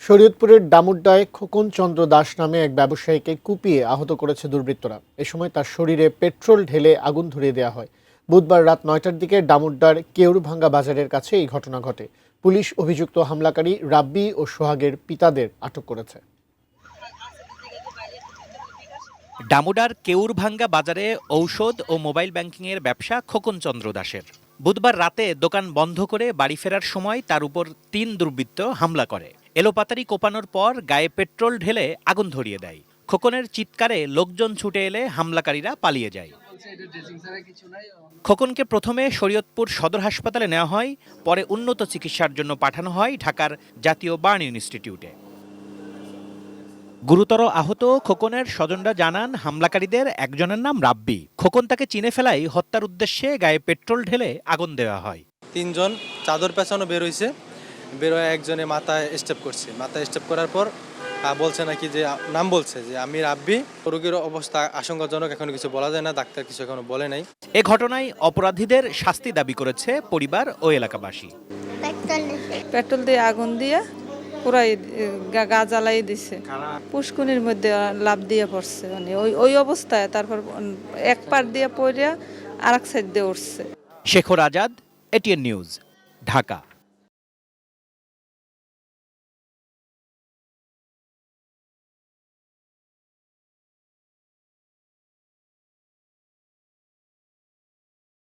শরীয়তপুরের ডামুড্ডায় খোকন চন্দ্র দাস নামে এক ব্যবসায়ীকে কুপিয়ে আহত করেছে দুর্বৃত্তরা। এ সময় তার শরীরে পেট্রোল ঢেলে আগুন ধরিয়ে দেওয়া হয়। বুধবার রাত ৯টার দিকে ডামুড্ডার কেউরভাঙ্গা বাজারের কাছে এই ঘটনা ঘটে। পুলিশ অভিযুক্ত হামলাকারী রাব্বি ও সোহাগের পিতাদের আটক করেছে। ডামুডার কেউরভাঙ্গা বাজারে ঔষধ ও মোবাইল ব্যাংকিংয়ের ব্যবসা খোকন চন্দ্র দাসের। বুধবার রাতে দোকান বন্ধ করে বাড়ি ফেরার সময় তার উপর ৩ দুর্বৃত্ত হামলা করে। এলোপাতাড়ি কোপানোর পর গায়ে পেট্রোল ঢেলে আগুন ধরিয়ে দেয়। খোকনের চিৎকারে লোকজন ছুটে এলে হামলাকারীরা পালিয়ে যায়। খোকনকে প্রথমে শরীয়তপুর সদর হাসপাতালে নেওয়া হয়, পরে উন্নত চিকিৎসার জন্য পাঠানো হয় ঢাকার জাতীয় বার্ন ইনস্টিটিউটে। গুরুতর আহত খোকনের স্বজনরা জানান, হামলাকারীদের একজনের নাম রাব্বি। খোকন তাকে চিনে ফেলাই হত্যার উদ্দেশ্যে গায়ে পেট্রোল ঢেলে আগুন দেওয়া হয়। ৩ জন চাদর পেছানো বের হয়েছে, বের হয়ে একজনে মাথায় স্টেপ করছে। মাথায় স্টেপ করার পর বলছে নাকি যে নাম বলছে যে আমি রাব্বি। রোগীর অবস্থা আশঙ্কাজনক, এখনো কিছু বলা যায় না, ডাক্তার কিছু এখনো বলে নাই। এ ঘটনায় অপরাধীদের শাস্তি দাবি করেছে পরিবার ও এলাকাবাসী। পেট্রোল দিয়ে আগুন দিয়ে পুরাই গা জ্বালাই দিছে। পুষ্কুনির মধ্যে লাফ দিয়ে পড়ছে, মানে ওই অবস্থায়। তারপর এক পার দিয়ে পড়ে আর এক সাইড দিয়ে উঠছে। Shekhar Azad, ATN news, Dhaka.